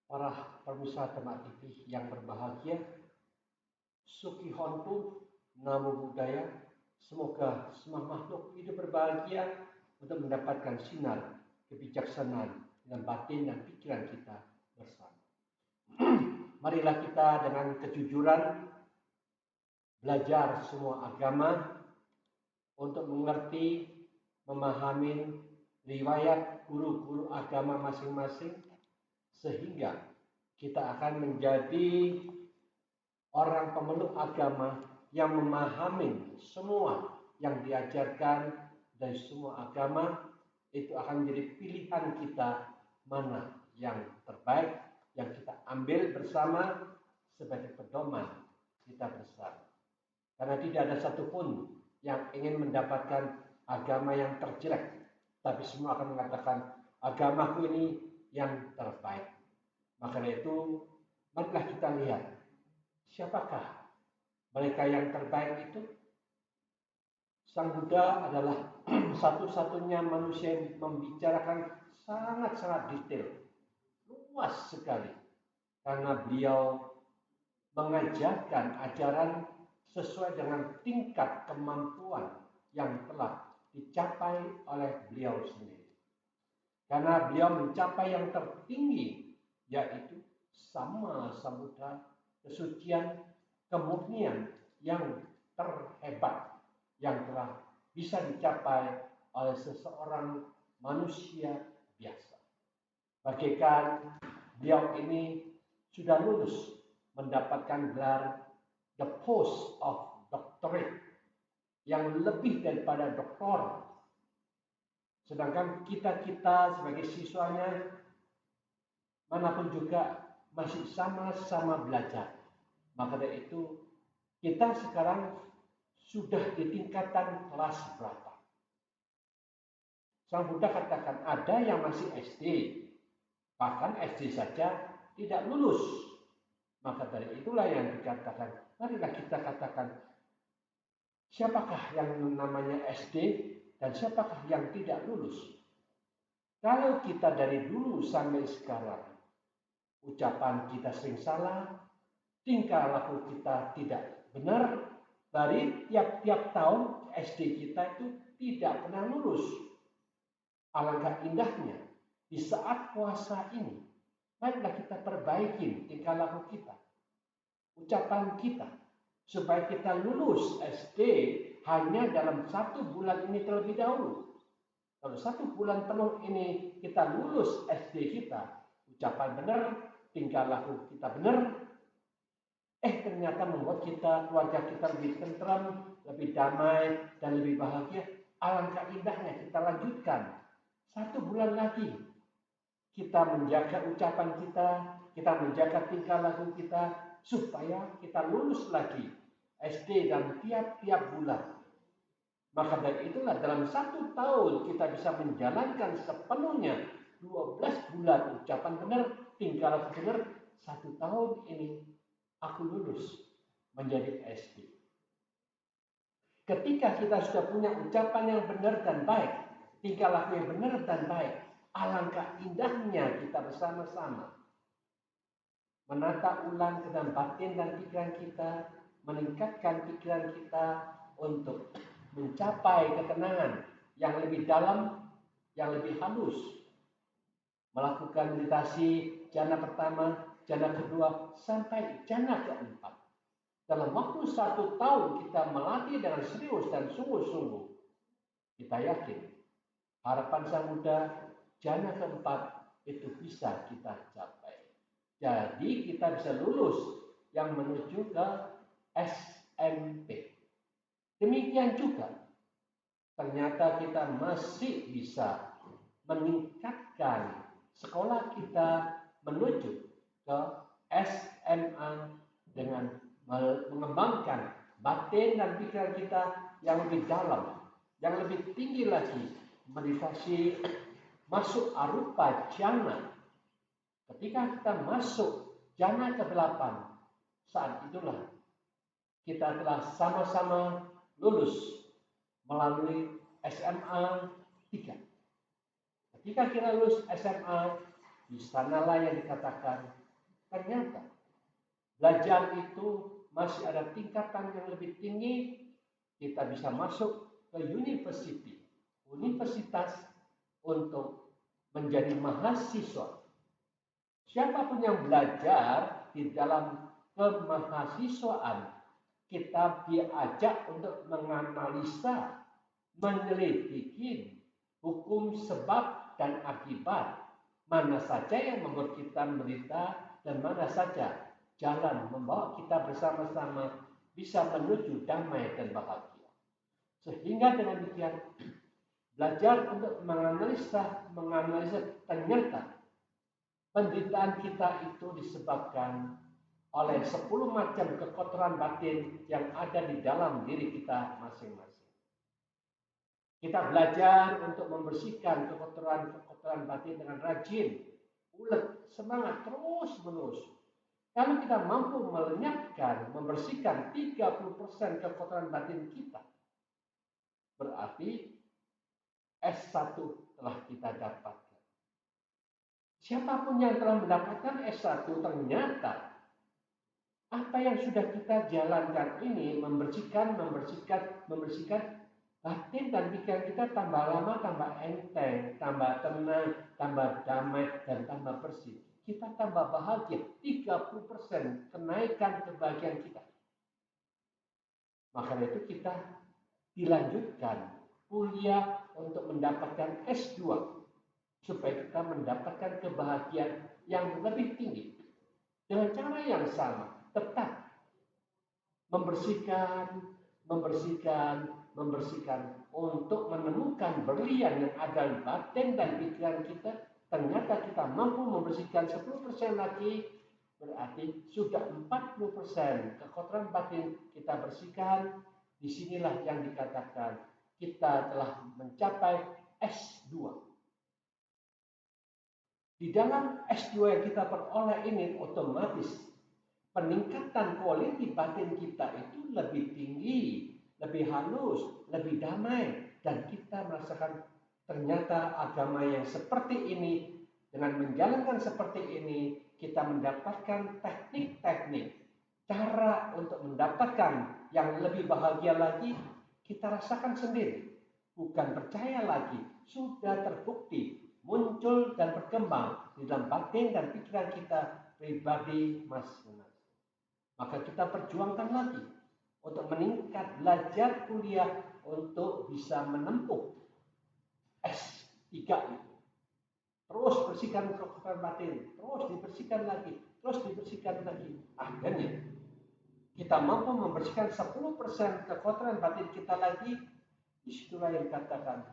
Para pemirsa Demak TV yang berbahagia, Suki Hontu, Namo Buddhaya. Semoga semua makhluk hidup berbahagia untuk mendapatkan sinar kebijaksanaan dalam batin dan pikiran kita bersama. Marilah kita dengan kejujuran belajar semua agama untuk mengerti, memahami riwayat guru-guru agama masing-masing, sehingga kita akan menjadi orang pemeluk agama yang memahami semua yang diajarkan dari semua agama. Itu akan menjadi pilihan kita mana yang terbaik yang kita ambil bersama sebagai pedoman kita bersama. Karena tidak ada satupun yang ingin mendapatkan agama yang terjelek, tapi semua akan mengatakan agamaku ini yang terbaik. Maka itu, marilah kita lihat siapakah mereka yang terbaik itu. Sang Buddha adalah satu-satunya manusia yang membicarakan sangat-sangat detail, luas sekali, karena beliau mengajarkan ajaran sesuai dengan tingkat kemampuan yang telah dicapai oleh beliau sendiri. Karena beliau mencapai yang tertinggi, yaitu sama samudra, kesucian, kemurnian yang terhebat yang telah bisa dicapai oleh seseorang manusia biasa. Bagaikan beliau ini sudah lulus mendapatkan gelar the post of doctorate yang lebih daripada doktor. Sedangkan kita sebagai siswanya manapun juga masih sama-sama belajar. Maka dari itu kita sekarang sudah di tingkatan kelas berapa? Sang Buddha katakan ada yang masih SD, bahkan SD saja tidak lulus. Maka dari itulah yang dikatakan, marilah kita katakan siapakah yang namanya SD dan siapakah yang tidak lulus. Kalau kita dari dulu sampai sekarang ucapan kita sering salah, tingkah laku kita tidak benar, dari tiap-tiap tahun SD kita itu tidak pernah lulus. Alangkah indahnya di saat puasa ini, marilah kita perbaiki tingkah laku kita, ucapan kita, supaya kita lulus SD hanya dalam 1 bulan ini terlebih dahulu. Kalau 1 bulan penuh ini kita lulus SD kita, ucapan benar, tingkah laku kita benar, ternyata membuat kita, keluarga kita lebih tentram, lebih damai, dan lebih bahagia. Alangkah indahnya kita lanjutkan 1 bulan lagi. Kita menjaga ucapan kita menjaga tingkah laku kita, supaya kita lulus lagi SD dalam tiap-tiap bulan. Maka dari itulah dalam 1 tahun kita bisa menjalankan sepenuhnya 12 bulan ucapan benar, tingkah laku benar. 1 tahun ini aku lulus menjadi SD. Ketika kita sudah punya ucapan yang benar dan baik, tingkah laku yang benar dan baik, alangkah indahnya kita bersama-sama menata ulang ke dalam batin dan pikiran kita, meningkatkan pikiran kita untuk mencapai ketenangan yang lebih dalam, yang lebih halus. Melakukan meditasi jana pertama, jana kedua, sampai jana keempat. Dalam waktu 1 tahun kita melatih dengan serius dan sungguh-sungguh. Kita yakin harapan Sang Buddha jana keempat itu bisa kita capai. Jadi kita bisa lulus yang menuju ke SMP. Demikian juga ternyata kita masih bisa meningkatkan sekolah kita menuju ke SMA dengan mengembangkan batin dan pikiran kita yang lebih dalam, yang lebih tinggi lagi, meditasi masuk arupa jana. Ketika kita masuk jana ke-8, saat itulah kita telah sama-sama lulus melalui SMA 3. Ketika kita lulus SMA Di sanalah yang dikatakan ternyata belajar itu masih ada tingkatan yang lebih tinggi. Kita bisa masuk ke universitas untuk menjadi mahasiswa. Siapapun yang belajar di dalam kemahasiswaan, kita diajak untuk menganalisa, menyelidiki hukum sebab dan akibat. Mana saja yang membuat kita menderita dan mana saja jalan membawa kita bersama-sama bisa menuju damai dan bahagia. Sehingga dengan demikian, belajar untuk menganalisa ternyata penderitaan kita itu disebabkan oleh 10 macam kekotoran batin yang ada di dalam diri kita masing-masing. Kita belajar untuk membersihkan kekotoran batin dengan rajin, ulet, semangat, terus-menerus. Kalau kita mampu melenyapkan, membersihkan 30% kekotoran batin kita, berarti S1 telah kita dapatkan. Siapapun yang telah mendapatkan S1, ternyata apa yang sudah kita jalankan ini membersihkan batin dan pikiran kita tambah lama tambah enteng, tambah tenang, tambah damai, dan tambah bersih. Kita tambah bahagia, 30% kenaikan kebahagiaan kita. Maka itu kita dilanjutkan kuliah untuk mendapatkan S2 supaya kita mendapatkan kebahagiaan yang lebih tinggi. Dengan cara yang sama, tetap membersihkan untuk menemukan berlian yang ada di batin dan pikiran kita. Ternyata kita mampu membersihkan 10% lagi, berarti sudah 40% kekotoran batin kita bersihkan. Disinilah yang dikatakan kita telah mencapai S2. Di dalam S2 yang kita peroleh ini otomatis peningkatan kualitas batin kita itu lebih tinggi, lebih halus, lebih damai, dan kita merasakan ternyata agama yang seperti ini, dengan menjalankan seperti ini, kita mendapatkan teknik-teknik, cara untuk mendapatkan yang lebih bahagia lagi, kita rasakan sendiri. Bukan percaya lagi, sudah terbukti, muncul dan berkembang di dalam batin dan pikiran kita pribadi masing-masing. Maka kita perjuangkan lagi untuk meningkat belajar kuliah untuk bisa menempuh S3 itu. Terus bersihkan kekotoran batin, terus dibersihkan lagi. Akhirnya kita mampu membersihkan 10% kekotoran batin kita lagi. Disitulah yang dikatakan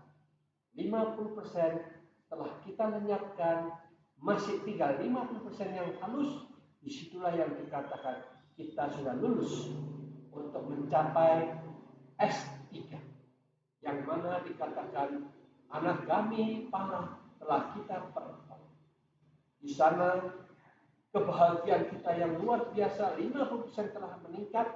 50% telah kita lenyapkan, masih tinggal 50% yang halus. Disitulah yang dikatakan kita sudah lulus untuk mencapai S3, yang mana dikatakan anak kami panah telah kita peroleh. Di sana kebahagiaan kita yang luar biasa 50% telah meningkat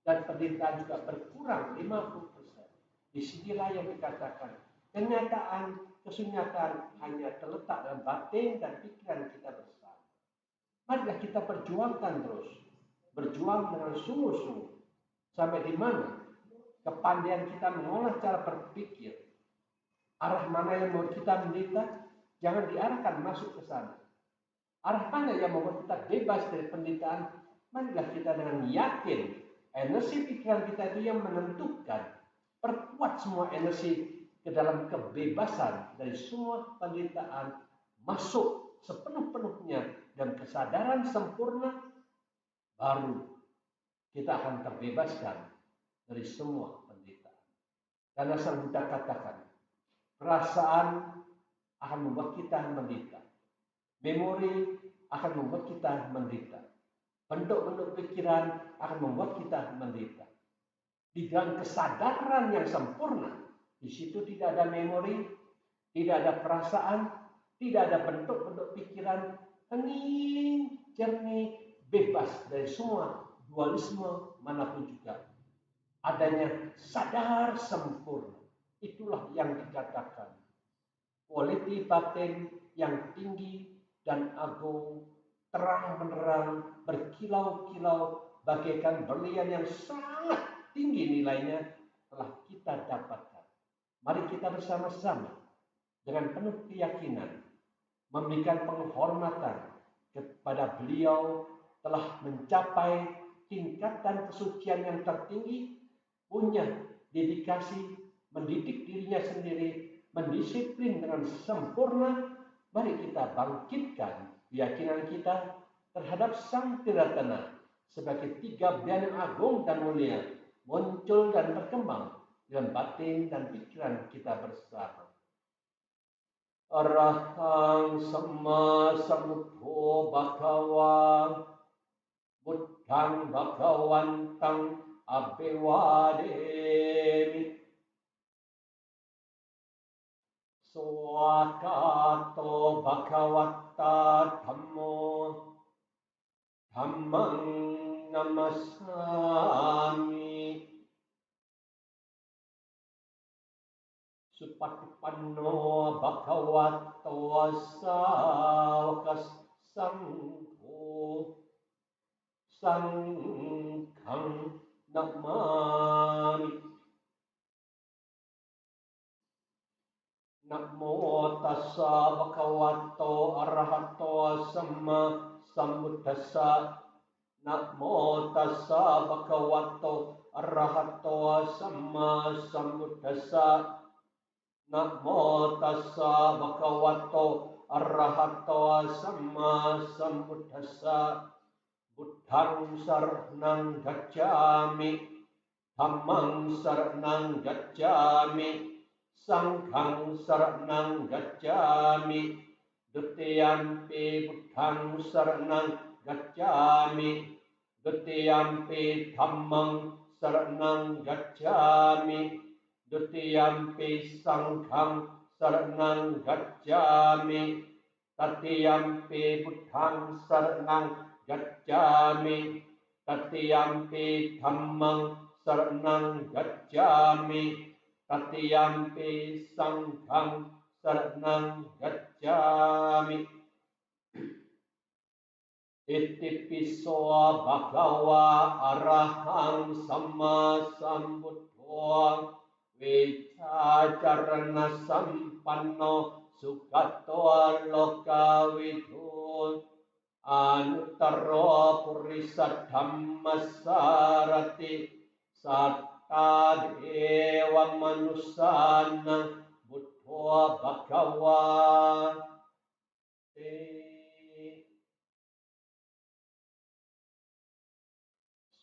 dan penderitaan juga berkurang 50%. Disinilah yang dikatakan kenyataan kesunyatan hanya terletak dalam batin dan pikiran kita bersama. Marilah kita perjuangkan terus. Berjuang dengan sungguh-sungguh. Sampai di mana kepandaian kita mengolah cara berpikir. Arah mana yang membuat kita menderita, jangan diarahkan masuk ke sana. Arah mana yang membuat kita bebas dari penderitaan, marilah kita dengan yakin energi pikiran kita itu yang menentukan. Perkuat semua energi ke dalam kebebasan dari semua penderitaan, masuk sepenuh-penuhnya dan kesadaran sempurna, baru kita akan terbebaskan dari semua penderitaan. Karena Sang Buddha katakan, perasaan akan membuat kita menderita. Memori akan membuat kita menderita. Bentuk-bentuk pikiran akan membuat kita menderita. Di dalam kesadaran yang sempurna, di situ tidak ada memori, tidak ada perasaan, tidak ada bentuk-bentuk pikiran, hening, jernih, bebas dari semua dualisme manapun juga. Adanya sadar sempurna. Itulah yang dikatakan kualitas batin yang tinggi dan agung, terang menerang, berkilau-kilau, bagaikan berlian yang sangat tinggi nilainya telah kita dapatkan. Mari kita bersama-sama dengan penuh keyakinan memberikan penghormatan kepada beliau telah mencapai tingkatan kesucian yang tertinggi, punya dedikasi, mendidik dirinya sendiri, mendisiplin dengan sempurna. Mari kita bangkitkan keyakinan kita terhadap Sang Tiratana sebagai tiga bian yang agung dan mulia, muncul dan berkembang dalam batin dan pikiran kita bersama. Arahang Sama Sambuddho Bhagawa Buddhang Bhagawantang Abhiwademi Swakato Bhagavata Dhammo Dhammang Namasami Supatipanno Bhagavato Sāvaka Sangho Sanghang Namami. Namo tassa bhagavato arahato sama sambuddhassa. Namo tassa bhagavato arahato sama sambuddhassa. Namo tassa bhagavato arahato sama sambuddhassa. Buddhang saranang gacchami, dhammang saranang gacchami, sanghang saranang gacchami, dutiyampi buddhang saranang gacchami, dutiyampi dhammang saranang gacchami, dutiyampi sanghang saranang gacchami, tatiyampi buddhang saranang gacchami, tatiyampi dhammang saranang gacchami, tatiyampi sanghang saranang gacchami. Itipiso bhagawa arahang sama sambuddho vicacarana sampanno sugato lokavidho anuttaro purisa dhammasarati satta dewa manusana buddho bhagawa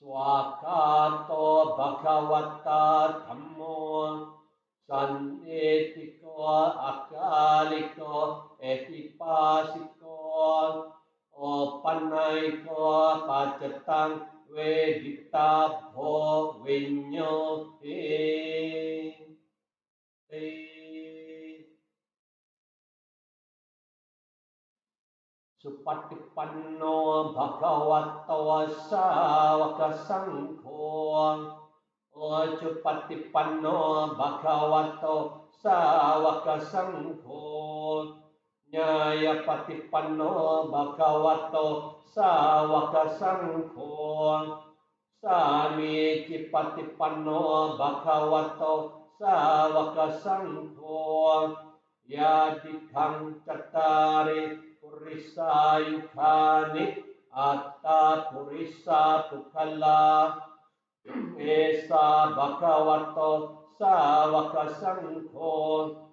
swakato bhagavata dhammo sannetiko akaliko etipasiko opanaiko pacetang wedita bho winyo Supatipanno bhagavato sāvaka sangho Supatipanno bhagavato sāvaka sangho Nyayapatipanno bhagavato sāvaka sangho Samicipatipanno bhagavato sāvaka sangho Yadithang cattari purisa yukhani atta purisa pukhala esa bhagavato sāvaka sangho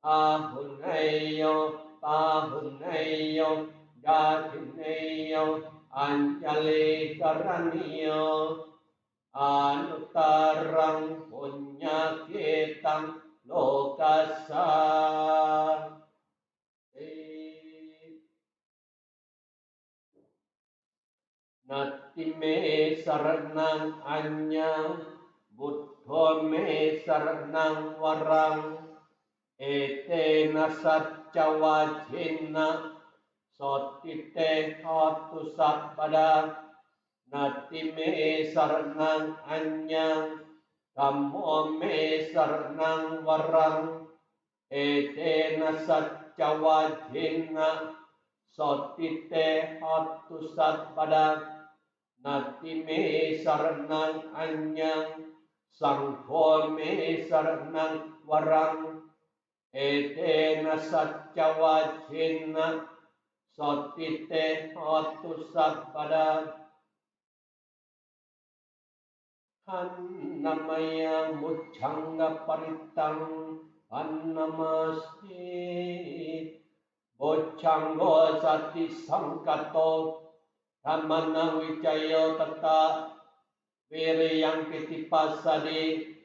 ahuneyo pahuneyo dathineyo anjali karaniyo anuttarang punyaketang lokasa Nati me saranang anyang buddho me saranang warang etena saccawajena sotite hotu sabpada nati me saranang anyang dhammo me saranang warang etena saccawajena sotite hatu sabada natime saranang anyang sangkome saranang warang etena saccawajena sotite hatu sabada annamaya muccanga paritang annamasti Boccanggo sati sangkato Dhammana wijaya tata wiriyang pitipasadi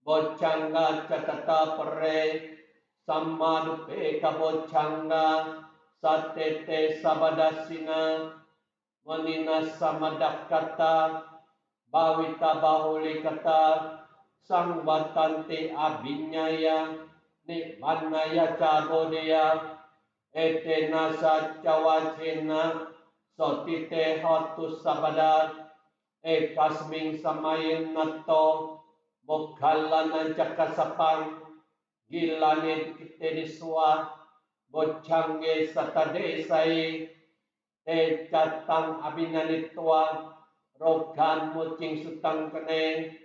Boccangga catata pere sammadupe kaboccangga satete sabadasina manina samadakata bawita bahulikata sangwatanti abinyaya nikmanaya cabodaya etena saccawacena sotite hatu sabada ekasming samayin natto mokhalan cakasapang gilane kite diswa boccange satadesai te catang abinanitwa rogan mucing sutang kene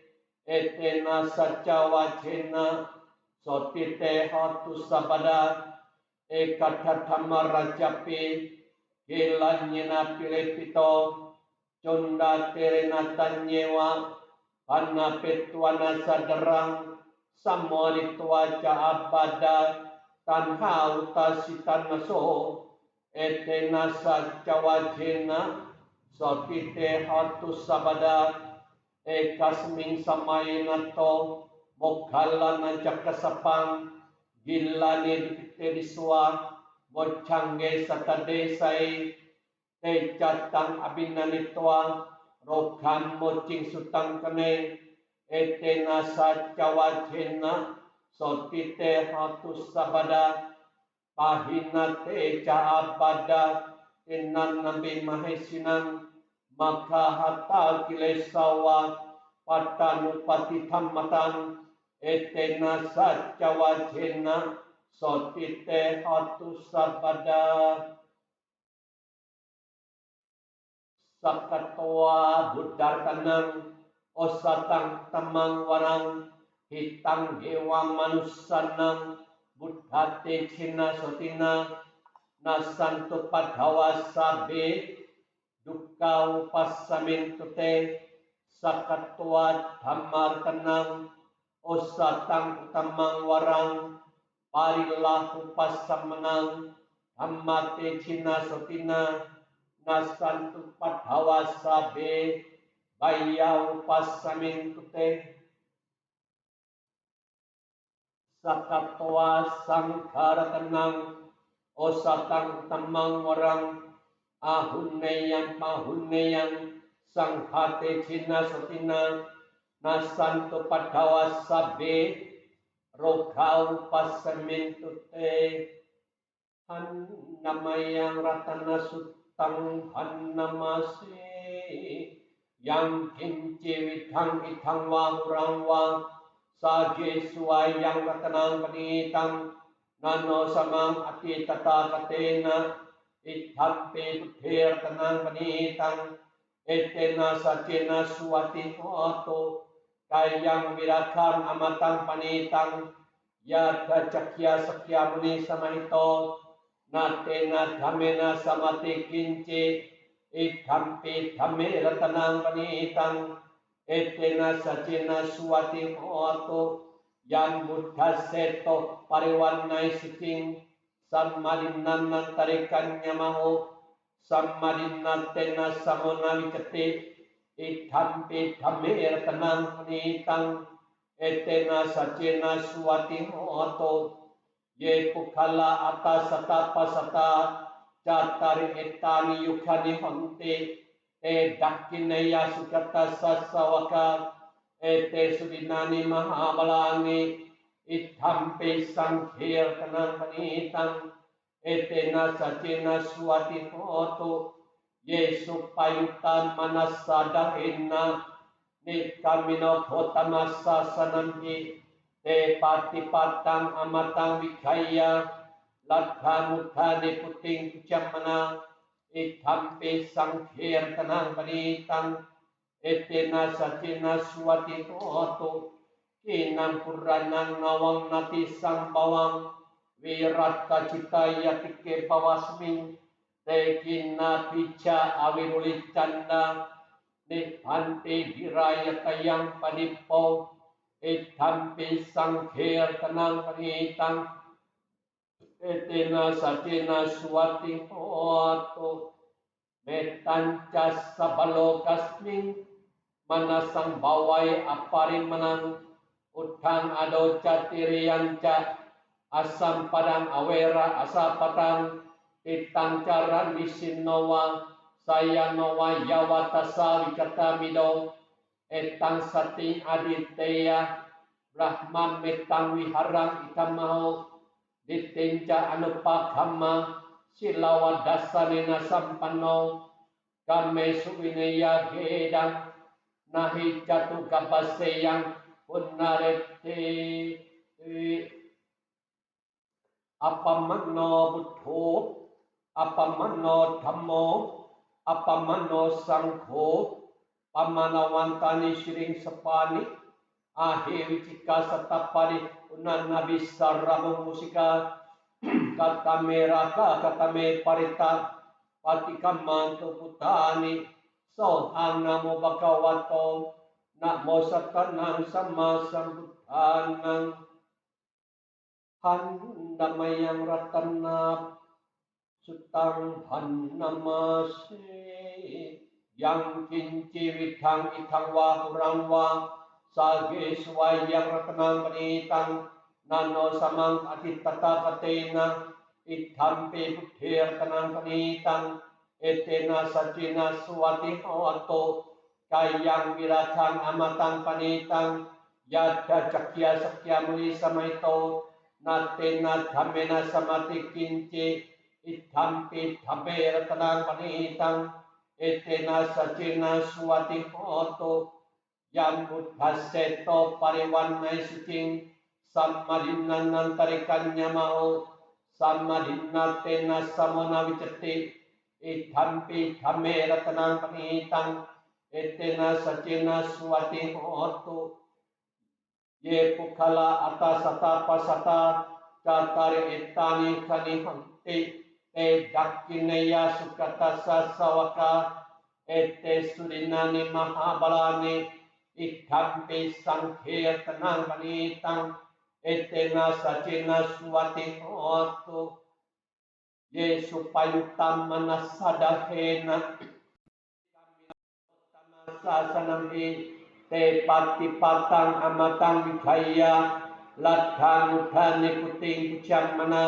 etena saccawacena sotite hatu sabada ekathatama rajapi kilanyena pilepito conda terena tanyewa panna petwana saderang samoritwa ca abada tanha utasitan naso etena saccawajena sotite hatu sabada ekasming samayinato mokhalan cakasapang gilane dikite diswa boccange satadesai te catang abinanitwa rokan mocing sutang kene etena saccawajena sotite hatu sabada pahina te caabada tenan nabi mahesinang maka hatta kilesawa patanupati thammatan etena saccawajena sotite hatu sabada sakatwa buddhartanang osatang tamang warang hitang dewa manusanang buddhate cina sotina nasanto padhawa sabe dukkha upasamintute sakatwa dhammartanang osatang tamang warang parilahu pasamanang dhammate cina sotina nasantu padhawa sabe bayau pasamintute sakatwa sangkaratanang osatang tamang warang ahuneyang pahuneyang sanghate cina sotina nasanto padhawa sabe rogau pasamintute hannamayang ratana sutang hannamase yang kinci widhang idhang wahurang wang sage suayang ratanang panitang nano samang ati tata katena idhampe buddhir tanang panitang etena sacena suati hoto kayang wirakang amatang panitang yada cakya sakya muni samahito natena dhamena samati kinci idhampe dhamme ratanang panitang etena sacena suati hoto yang buddha seto pariwarnai sucing sammadinnan tarikannya maho sammadinnan tena samona wicete idhampe dhamme ratanang panitang etena sacena suati hoto ye pukhala atasata pasata catari etani yukhani honte e dakkineya sukata sasawaka ete sudinani mahabalangi idhampe sanghir tanang panitang etena sacena suati hoto ye supayutan manasadahinna nikamino khotamasa sanamhi te patipatang amatang wikaya Ladhamutane puting pucamana itampe sangkir tenang panitang etena satina suati toto kinang puranang nawang nati sang bawang wirat kacita yatike pawasming tekina pica awirulit canda nipante diraya tayang panipo itampe sangkir tenang panitang etena satina suati toto metancas sabalokasming manasang bawai aparin menang utang ado catirianca asam padang awera asa patang titang caran misin nowa saya nowa yawatasa wikata midong etang sating aditeya brahman metang wiharang ikamau ditinca anupakhamma silawa dasanena sampano kame suwineya gedang nahi jatuh gabase yang punarete apamano buddho apamano dhammo apamano sangho pamanawantani siring sepani ahe wicika satapari unan nabi sarrabu musika katame raka katame parita patikamman putani sohang namo bhagavato namo satanang sama sambuddhanang handamayang ratana sutang hannamase yang kinci widang itang wa kurang wa sage swayang ratanang panitang nano samang atitata katena itampe buddhir tanang panitang etena sajina suwati hoto kayang wiratang amatang panitang yada jakya sakya muli samaito natena dhamena samati kinci itampe dhambe tanang panitang etena sajina suwati hoto yang buddhaseto pariwanai sucing sammadinna nantarikannya mau sammadinna tena samona wiceti itampi dhamme ratanang panitang etena sajena suwati hotu ye pukala atasata pasata catari etani kani hanti te dakkineya sukatasa sawaka ete surinani mahabalani itampi sangkir tenang panitang etena sajena suwati hotu ye supayutam manasadahena sasanamhi te pati patang amatang wikaya ladhan udhane puting pucang mana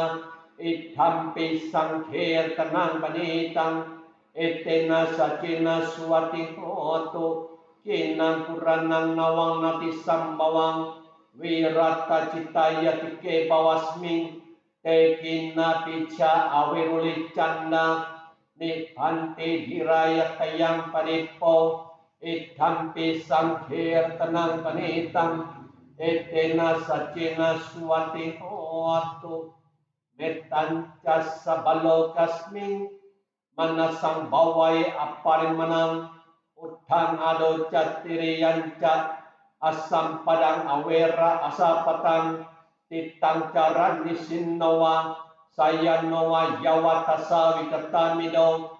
itampi sangkir tenang panitang etena sajena suwati hotu kinang puranang nawang nati sambawang wirata citaya tike bawasming tekina pica awiruli canda nipante diraya tayang panipo itampi sangkir tenang panitang etena sajena suwati hotu metancas sabalokasming manasang bawai aparin menang utang ado catirianca asam padang awera asapatang titang caran nisin nowa saya nowa yawatasa wikata midong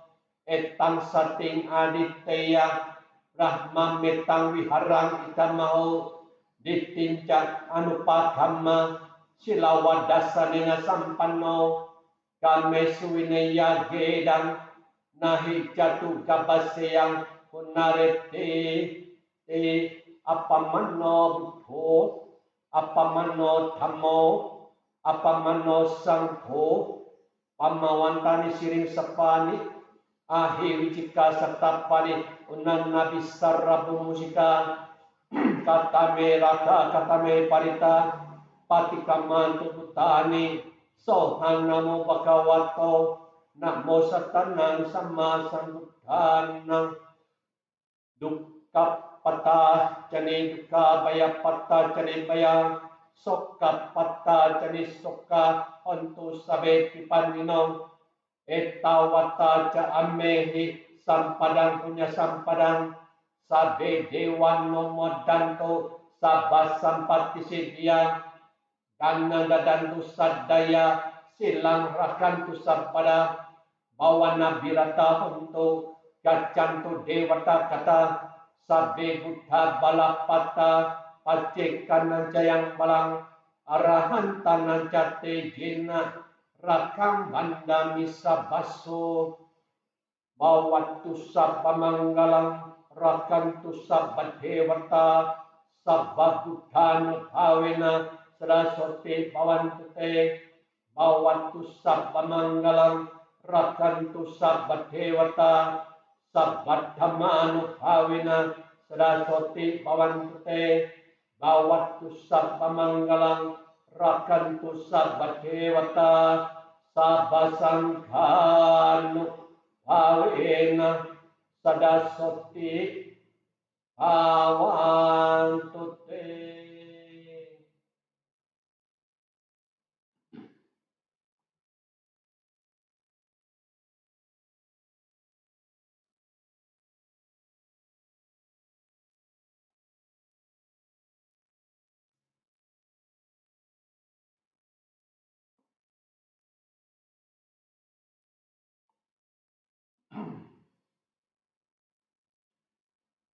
etang sating aditeya rahma metang wiharang ikamau ditincak anupadhamma silawa dasanena sampanno kame suwineya gedang nahi jatuh gabaseyang punarete te apamano buddho apamano dhammo apamano sangho pamawantani siring sepani ahi wicika satapani unan nabi sarrabu musika katame raka katame parita patikaman putani sohang namo bhagavato namo satanang sama sambuddhanang dukkha patah jane dukkha baya patah jane baya soka pata jenis soka ontu sabe pipanino etawata ca amehi sampadang punya sampadang sabe dewan nomodanto sabas sampati sidia dana dadantu sadaya silang rakantu sabpada bawana birata untuk gacantu dewata kata sabe buddha balapata pacekan jayang balang arahan tanah jate jena rakam banda misa baso bawatu sabba manggalang rakantu sabba dewata sabba buddhana bhavena Saraswati bawantu te bawantu sabba manggalang rakantu sabba dewata sabba dhammanu bhavena Saraswati bawantu te bawantu sabba manggalang rakantu sabba dewata sabba sanghanu bhavena Saraswati bawantu te.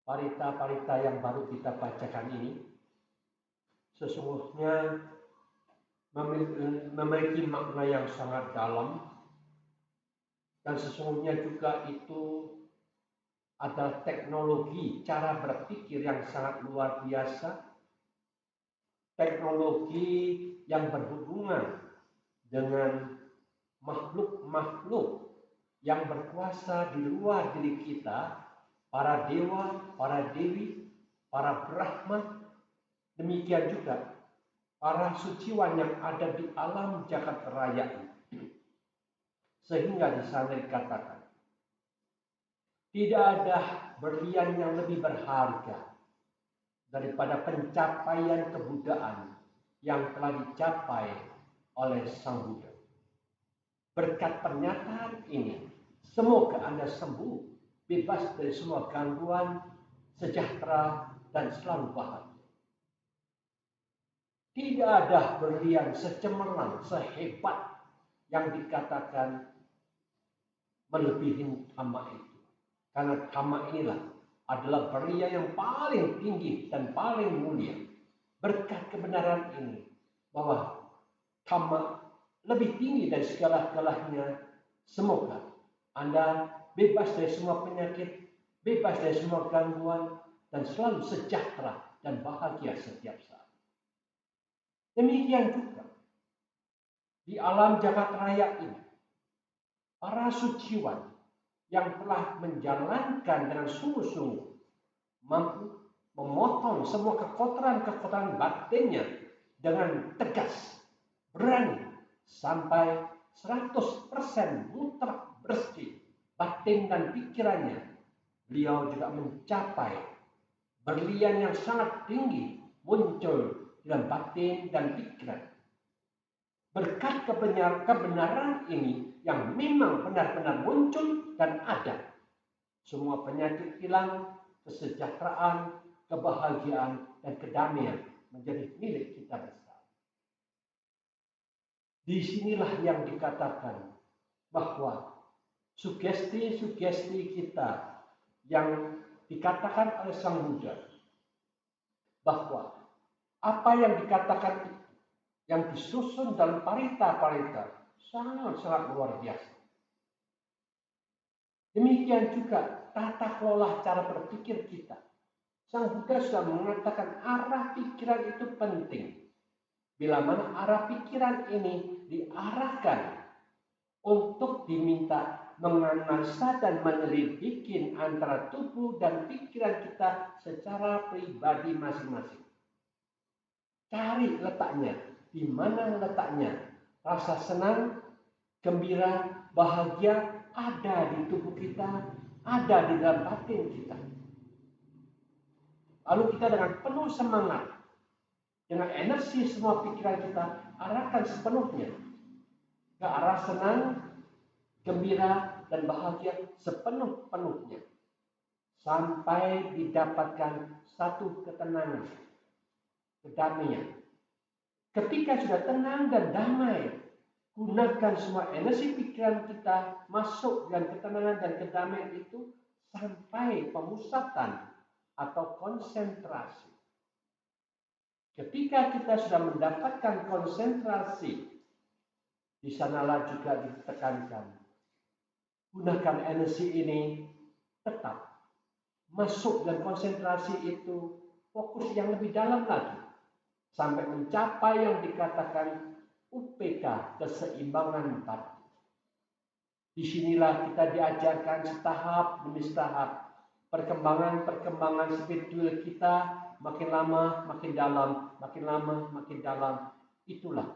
Parita-parita yang baru kita bacakan ini sesungguhnya memiliki makna yang sangat dalam dan sesungguhnya juga itu adalah teknologi cara berpikir yang sangat luar biasa, teknologi yang berhubungan dengan makhluk-makhluk yang berkuasa di luar diri kita, para dewa, para dewi, para Brahma, demikian juga para suciwan yang ada di alam jagat raya ini. Sehingga di sana dikatakan, tidak ada berlian yang lebih berharga daripada pencapaian kebudayaan yang telah dicapai oleh Sang Buddha. Berkat pernyataan ini, semoga Anda sembuh, bebas dari semua gangguan, sejahtera, dan selalu bahagia. Tidak ada berlian secemerlang, sehebat yang dikatakan melebihi Dhamma itu. Karena Dhamma inilah adalah berlian yang paling tinggi dan paling mulia. Berkat kebenaran ini, bahwa Dhamma lebih tinggi dari segala-galanya, semoga Anda bebas dari semua penyakit, bebas dari semua gangguan, dan selalu sejahtera dan bahagia setiap saat. Demikian juga di alam jagat raya ini, para suciwan yang telah menjalankan dengan sungguh-sungguh mampu memotong semua kekotoran-kekotoran batinnya dengan tegas, berani, sampai 100% mutlak bersih batin dan pikirannya. Beliau juga mencapai berlian yang sangat tinggi muncul dalam batin dan pikiran. Berkat kebenaran ini yang memang benar-benar muncul dan ada, semua penyakit hilang, kesejahteraan, kebahagiaan, dan kedamaian menjadi milik kita bersama. Disinilah yang dikatakan bahwa sugesti-sugesti kita yang dikatakan oleh Sang Buddha, bahwa apa yang dikatakan itu, yang disusun dalam parita-parita, sangat-sangat luar biasa. Demikian juga tata kelola cara berpikir kita. Sang Buddha sudah mengatakan arah pikiran itu penting. Bila mana arah pikiran ini diarahkan untuk diminta menganalisa dan menyelidiki antara tubuh dan pikiran kita secara pribadi masing-masing. Cari letaknya, di mana letaknya. Rasa senang, gembira, bahagia ada di tubuh kita, ada di dalam batin kita. Lalu kita dengan penuh semangat Dengan energi semua pikiran kita arahkan sepenuhnya ke arah senang, gembira, dan bahagia sepenuh-penuhnya. Sampai didapatkan satu ketenangan, kedamaian. Ketika sudah tenang dan damai, gunakan semua energi pikiran kita masuk dengan ketenangan dan kedamaian itu sampai pemusatan atau konsentrasi. Ketika kita sudah mendapatkan konsentrasi, di sanalah juga ditekankan. Gunakan energi ini tetap masuk dan konsentrasi itu fokus yang lebih dalam lagi sampai mencapai yang dikatakan UPK, keseimbangan batin. Disinilah kita diajarkan setahap demi setahap perkembangan spiritual kita makin lama makin dalam, makin lama makin dalam. Itulah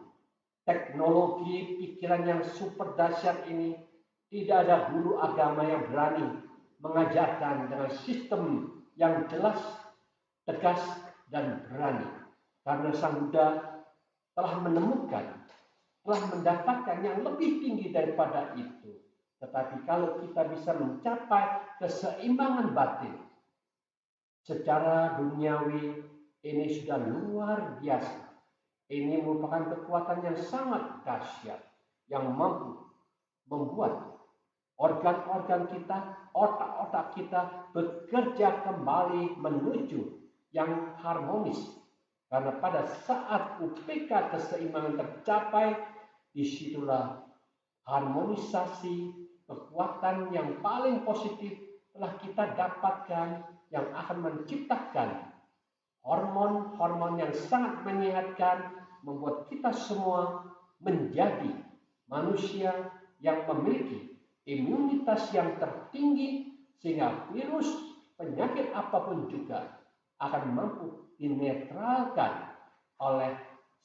teknologi pikiran yang super dahsyat ini. Tidak ada guru agama yang berani mengajarkan dengan sistem yang jelas, tegas, dan berani. Karena Sang Buddha telah menemukan, telah mendapatkan yang lebih tinggi daripada itu. Tetapi kalau kita bisa mencapai keseimbangan batin secara duniawi, ini sudah luar biasa. Ini merupakan kekuatan yang sangat dahsyat yang mampu membuat organ-organ kita, otak-otak kita bekerja kembali menuju yang harmonis. Karena pada saat UPK keseimbangan tercapai, disitulah harmonisasi kekuatan yang paling positif telah kita dapatkan yang akan menciptakan hormon-hormon yang sangat menyehatkan, membuat kita semua menjadi manusia yang memiliki imunitas yang tertinggi, sehingga virus, penyakit apapun juga akan mampu dinetralkan oleh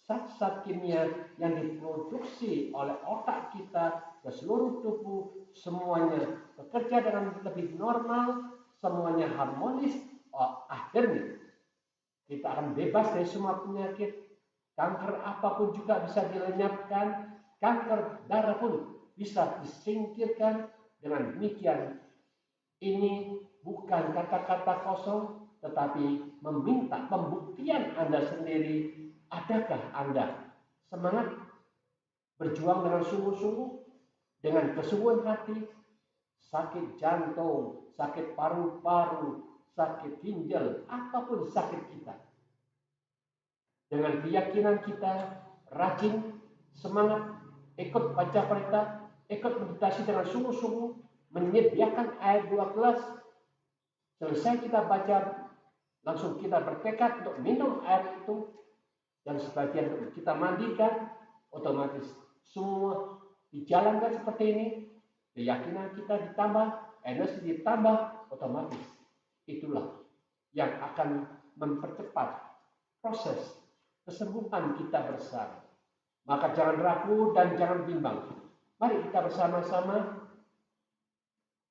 zat-zat kimia yang diproduksi oleh otak kita ke seluruh tubuh. Semuanya bekerja dengan lebih normal, semuanya harmonis. Akhirnya kita akan bebas dari semua penyakit. Kanker apapun juga bisa dilenyapkan, kanker darah pun bisa disingkirkan. Dengan demikian, ini bukan kata-kata kosong, tetapi meminta pembuktian Anda sendiri. Adakah Anda semangat berjuang dengan sungguh-sungguh, dengan kesungguhan hati? Sakit jantung, sakit paru-paru, sakit ginjal, apapun sakit kita, dengan keyakinan kita, rajin, semangat, ikut baca perintah, ikut meditasi dengan sungguh-sungguh, menyediakan air 2 gelas. Selesai kita baca, langsung kita bertekad untuk minum air itu, dan sebagian untuk kita mandikan. Otomatis semua dijalankan seperti ini, keyakinan kita ditambah, energi ditambah, otomatis itulah yang akan mempercepat proses kesembuhan kita bersama. Maka jangan ragu dan jangan bimbang. Mari kita bersama-sama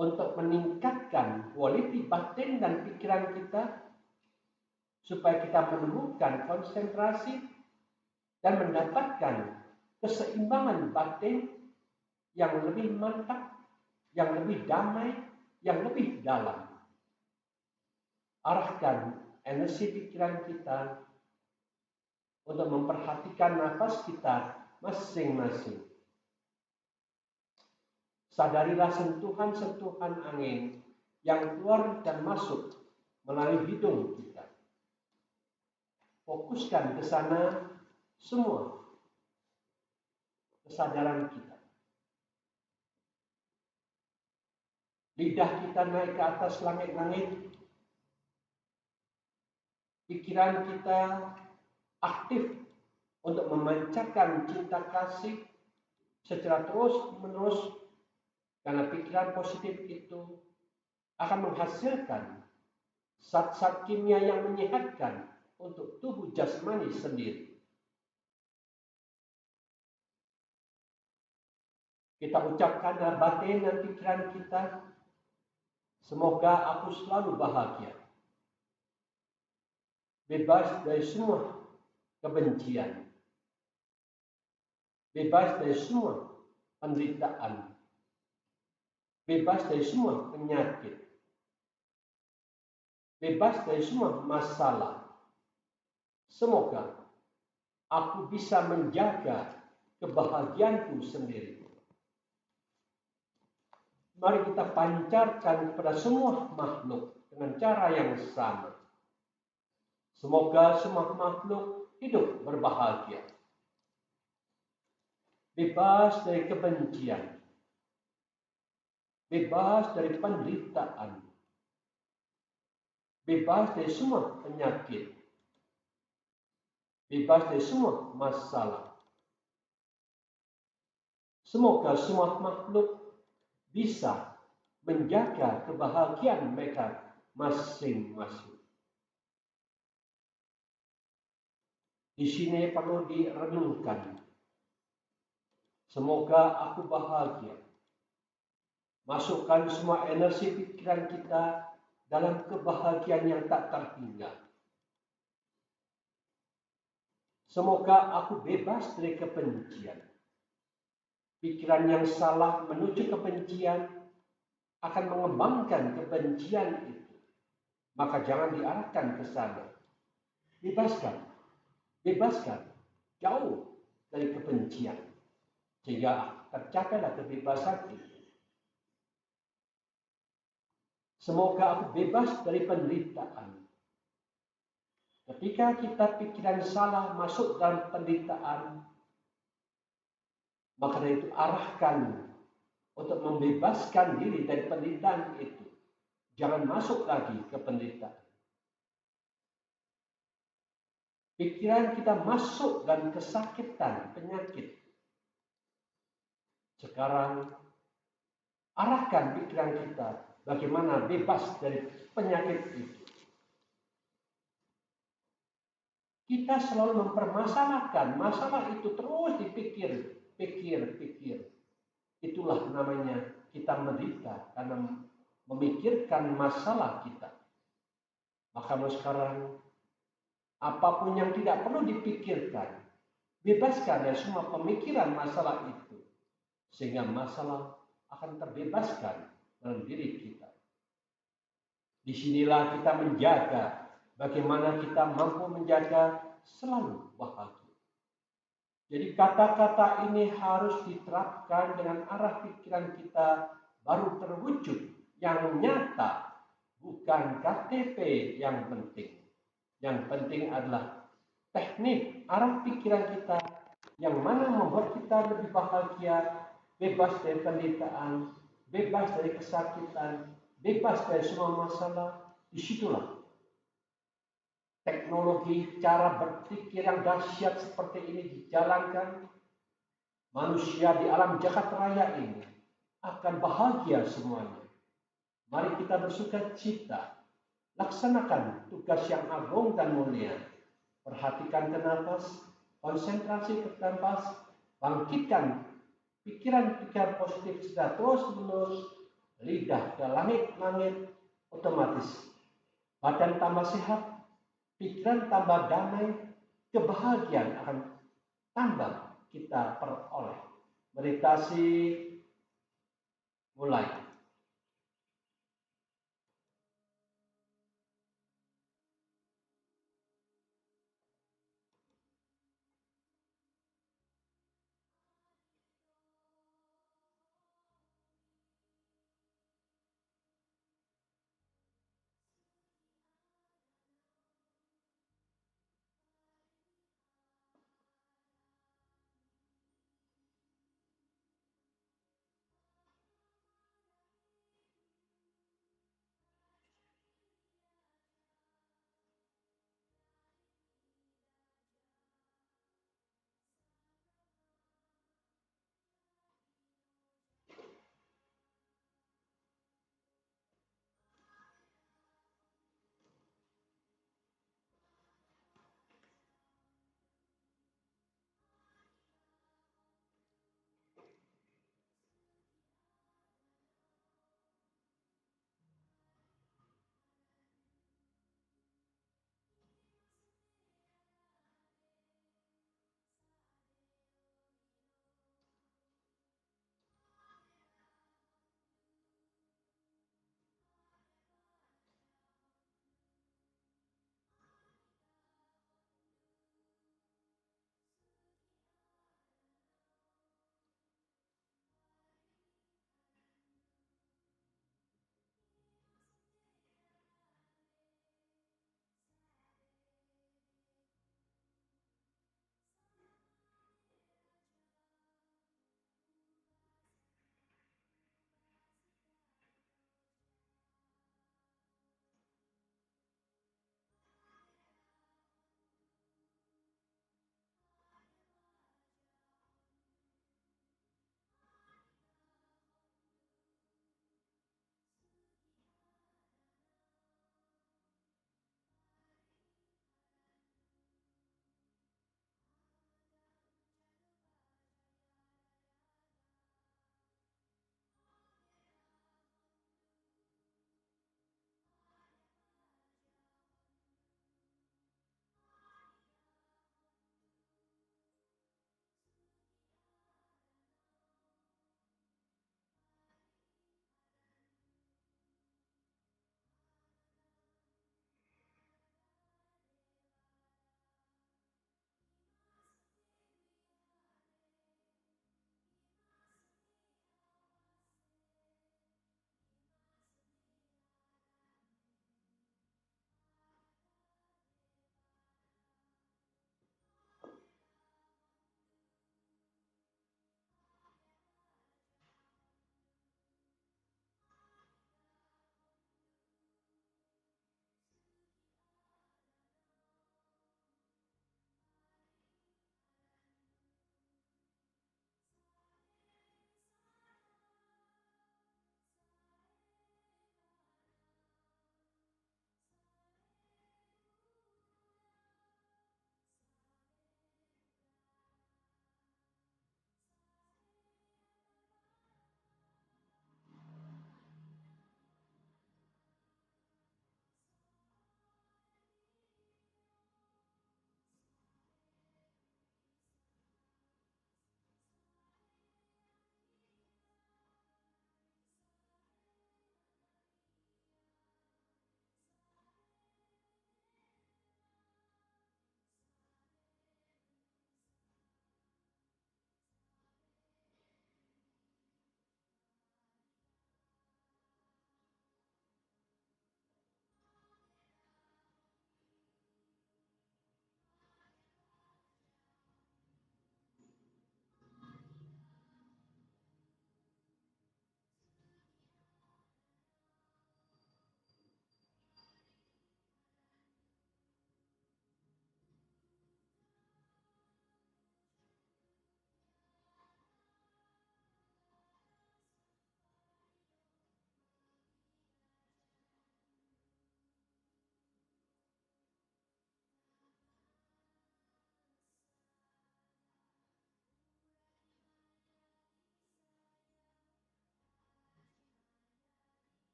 untuk meningkatkan kualitas batin dan pikiran kita, supaya kita menemukan konsentrasi dan mendapatkan keseimbangan batin yang lebih mantap, yang lebih damai, yang lebih dalam. Arahkan energi pikiran kita untuk memperhatikan nafas kita masing-masing. Sadarilah sentuhan-sentuhan angin yang keluar dan masuk melalui hidung kita. Fokuskan ke sana semua kesadaran kita. Lidah kita naik ke atas langit-langit. Pikiran kita aktif untuk memancarkan cinta kasih secara terus-menerus, karena pikiran positif itu akan menghasilkan zat-zat kimia yang menyehatkan untuk tubuh jasmani sendiri. Kita ucapkan dalam batin dan pikiran kita, semoga aku selalu bahagia, bebas dari semua kebencian, bebas dari semua penderitaan, bebas dari semua penyakit, bebas dari semua masalah. Semoga aku bisa menjaga kebahagiaanku sendiri. Mari kita pancarkan kepada semua makhluk dengan cara yang sama. Semoga semua makhluk hidup berbahagia, bebas dari kebencian, bebas dari penderitaan, bebas dari semua penyakit, bebas dari semua masalah. Semoga semua makhluk bisa menjaga kebahagiaan mereka masing-masing. Di sini perlu direnungkan. Semoga aku bahagia. Masukkan semua energi pikiran kita dalam kebahagiaan yang tak terhingga. Semoga aku bebas dari kebencian. Pikiran yang salah menuju kebencian akan mengembangkan kebencian itu. Maka jangan diarahkan ke sana. Bebaskan. Bebaskan, jauh dari kebencian, sehingga tercapailah kebebasan itu. Semoga aku bebas dari penderitaan. Ketika kita pikiran salah masuk dalam penderitaan, maka dari itu arahkan untuk membebaskan diri dari penderitaan itu. Jangan masuk lagi ke penderitaan. Pikiran kita masuk dalam kesakitan, penyakit. Sekarang arahkan pikiran kita bagaimana bebas dari penyakit itu. Kita selalu mempermasalahkan masalah itu, terus dipikir. Itulah namanya kita menderita karena memikirkan masalah kita. Maka sekarang apapun yang tidak perlu dipikirkan, bebaskan dari semua pemikiran masalah itu, sehingga masalah akan terbebaskan dalam diri kita. Disinilah kita menjaga bagaimana kita mampu menjaga selalu bahagia. Jadi kata-kata ini harus diterapkan dengan arah pikiran kita baru terwujud yang nyata, bukan KTP yang penting. Yang penting adalah teknik arah pikiran kita yang mana membuat kita lebih bahagia, bebas dari penderitaan, bebas dari kesakitan, bebas dari semua masalah. Disitulah teknologi cara berpikir yang dahsyat seperti ini dijalankan. Manusia di alam jagat raya ini akan bahagia semuanya. Mari kita bersuka cita, laksanakan tugas yang agung dan mulia. Perhatikan ke nafas, konsentrasi ke nafas, bangkitkan pikiran-pikiran positif secara terus-menerus, lidah ke langit-langit, otomatis badan tambah sehat, pikiran tambah damai, kebahagiaan akan tambah kita peroleh. Meditasi mulai.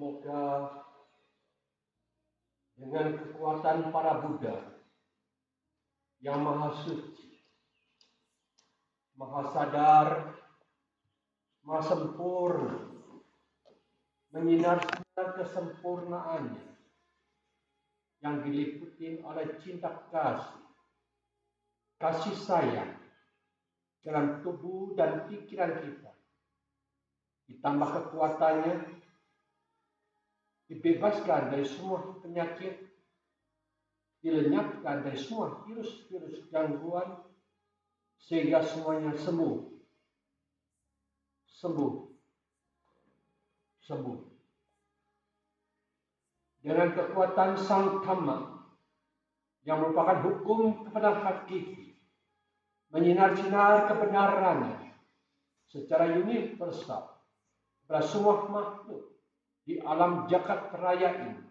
Semoga dengan kekuatan para Buddha yang maha suci, maha sadar, maha sempurna, menyinarkan kesempurnaannya yang diliputi oleh cinta kasih, kasih sayang dalam tubuh dan pikiran kita. Ditambah kekuatannya, dibebaskan dari semua penyakit, dilenyapkan dari semua virus-virus gangguan, sehingga semuanya sembuh. Dengan kekuatan Sang Dhamma, yang merupakan hukum kebenaran hakiki, menyinar-sinar kebenarannya secara universal pada semua makhluk di alam jagat raya ini,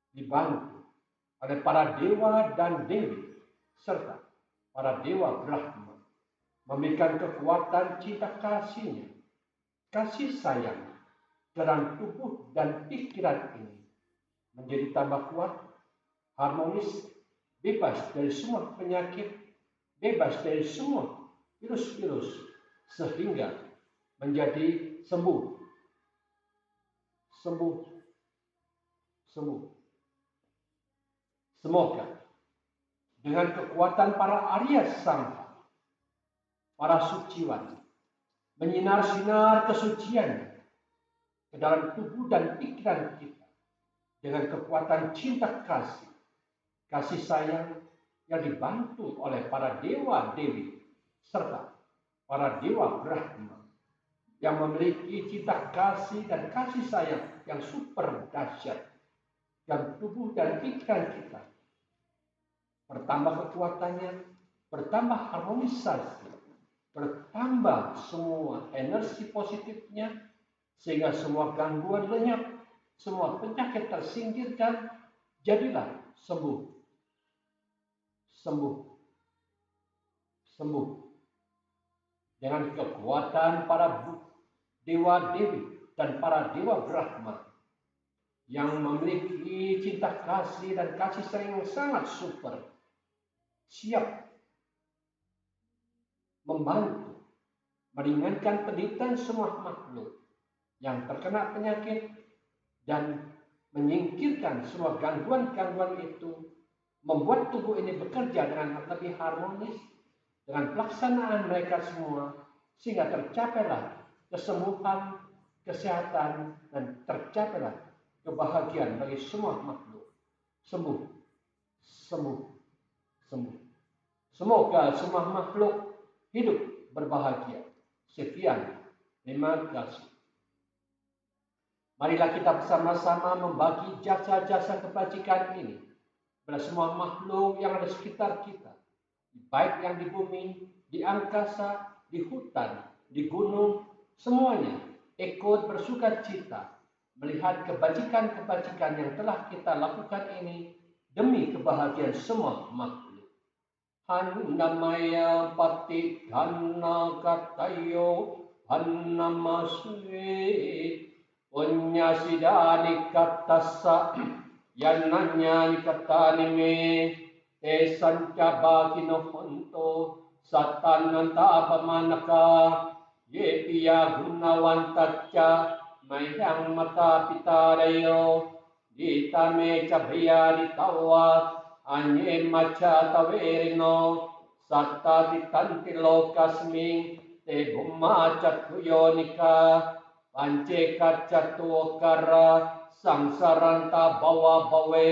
dibantu oleh para dewa dan dewi serta para dewa Brahma, memberikan kekuatan cinta kasihnya, kasih sayang dalam tubuh dan pikiran ini menjadi tambah kuat, harmonis, bebas dari semua penyakit, bebas dari semua virus-virus, sehingga menjadi sembuh. Semoga dengan kekuatan para Arya Sangha, para suciwan, menyinar-sinar kesucian ke dalam tubuh dan pikiran kita dengan kekuatan cinta kasih, kasih sayang yang dibantu oleh para dewa dewi serta para dewa Brahma yang memiliki cinta kasih dan kasih sayang yang super dahsyat dalam tubuh dan pikiran kita. Bertambah kekuatannya, bertambah harmonisasi, bertambah semua energi positifnya, sehingga semua gangguan lenyap, semua penyakit tersingkirkan, jadilah sembuh. Dengan kekuatan para dewa dewi dan para dewa Brahma yang memiliki cinta kasih dan kasih sayang yang sangat super, siap membantu meringankan penderitaan semua makhluk yang terkena penyakit dan menyingkirkan semua gangguan-gangguan itu, membuat tubuh ini bekerja dengan lebih harmonis dengan pelaksanaan mereka semua, sehingga tercapailah kesembuhan, kesehatan, dan tercapailah kebahagiaan bagi semua makhluk. Sembuh. Semoga semua makhluk hidup berbahagia. Sekian, terima kasih. Marilah kita bersama-sama membagi jasa-jasa kebajikan ini pada semua makhluk yang ada di sekitar kita, baik yang di bumi, di angkasa, di hutan, di gunung, semuanya ikut bersukacita melihat kebajikan-kebajikan yang telah kita lakukan ini demi kebahagiaan semua makhluk. Annamaya pati dhanna katayo annamaswe Punyasidani katassa yannanyani katanime te sanca kino honto satananta apamanaka ye piya gunawantacca mayang mata pitarayo ditame cabaya ditawa anye maca tawerino satta ditanti lokasming te bumma catuyonika Pance kacatu kara sangsaranta bawa bawe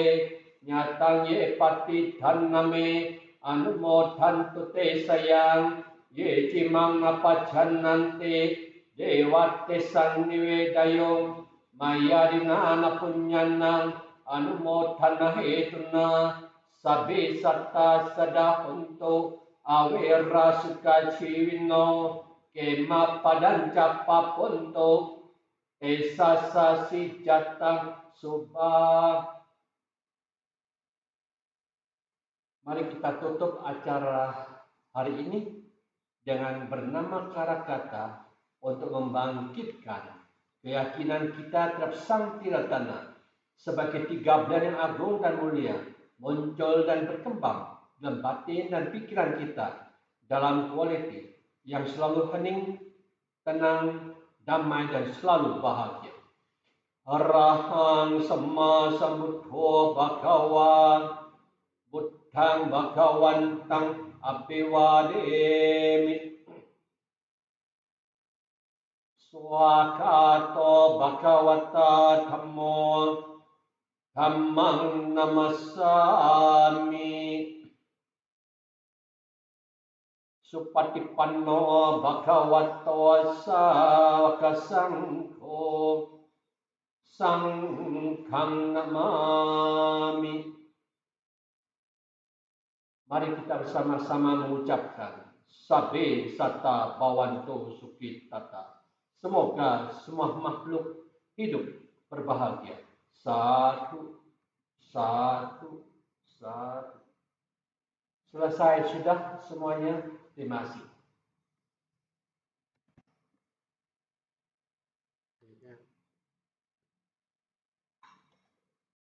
nyatang ye pati dhaname anumodhan te sayang ye cimang apachanante dewate sannivedayo mayadinana punyanang anumodhana hetuna sabe satta sadahunto awera sukacivino kema padan capa punto esasa si jatang subah. Mari kita tutup acara hari ini dengan bernama kata-kata untuk membangkitkan keyakinan kita terhadap Sang Tiratana sebagai tiga belar yang agung dan mulia muncul dan berkembang dalam batin dan pikiran kita dalam kualiti yang selalu hening, tenang, damai, dan selalu bahagia. Arahang Sama Sambuddho Bhagava Buddhang Bhagawantang Abhivademi Swakato Bhagavata Dhammo Dhammang Namassami Supatipanno Bhagavato Sāvaka Sangho Sanghang Namami. Mari kita bersama-sama mengucapkan Sabbe Satta Bhavantu Sukhitata. Semoga semua makhluk hidup berbahagia. Satu, satu, satu. Selesai sudah semuanya. Terima kasih.